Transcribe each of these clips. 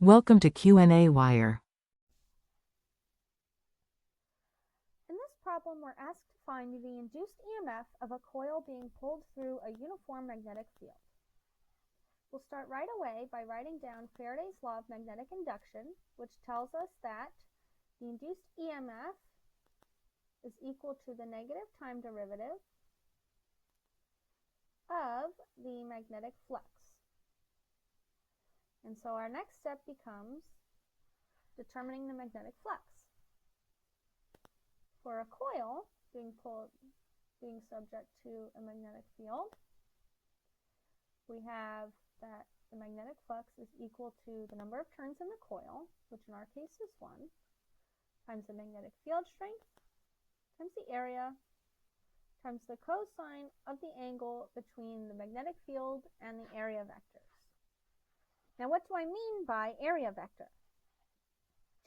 Welcome to qnawire. In this problem, we're asked to find the induced EMF of a coil being pulled through a uniform magnetic field. We'll start right away by writing down Faraday's law of magnetic induction, which tells us that the induced EMF is equal to the negative time derivative of the magnetic flux. And so our next step becomes determining the magnetic flux. For a coil being subject to a magnetic field, we have that the magnetic flux is equal to the number of turns in the coil, which in our case is 1, times the magnetic field strength, times the area, times the cosine of the angle between the magnetic field and the area vectors. Now, what do I mean by area vector?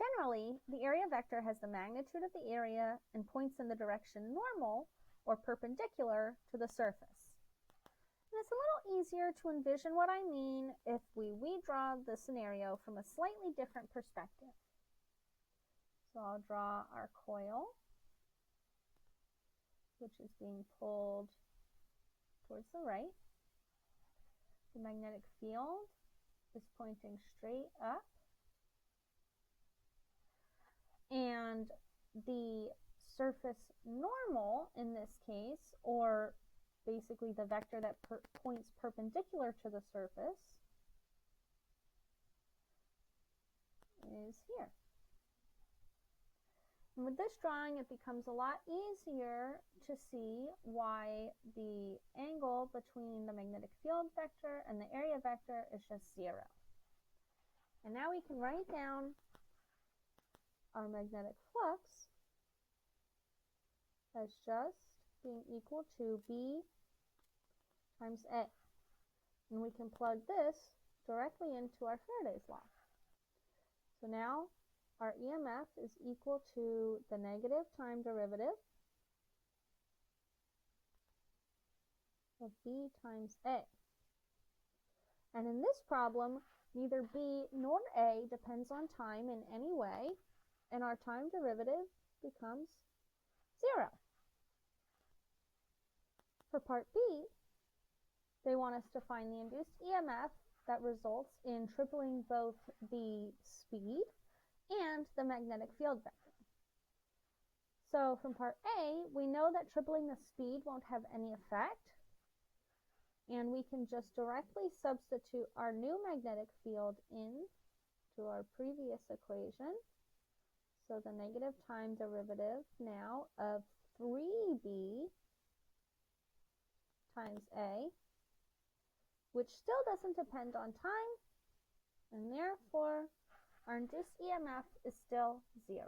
Generally, the area vector has the magnitude of the area and points in the direction normal or perpendicular to the surface. And it's a little easier to envision what I mean if we redraw the scenario from a slightly different perspective. So I'll draw our coil, which is being pulled towards the right. The magnetic field is pointing straight up. And the surface normal in this case, or basically the vector that points perpendicular to the surface, is here. And with this drawing, it becomes a lot easier to see why the angle between the magnetic field vector and the area vector is just 0. And now we can write down our magnetic flux as just being equal to B times A. And we can plug this directly into our Faraday's law. So now our EMF is equal to the negative time derivative of B times A. And in this problem, neither B nor A depends on time in any way, and our time derivative becomes 0. For part B, they want us to find the induced EMF that results in tripling both the speed and the magnetic field vector. So from part A, we know that tripling the speed won't have any effect, and we can just directly substitute our new magnetic field into our previous equation. So the negative time derivative now of 3B times A, which still doesn't depend on time, and therefore our induced EMF is still 0.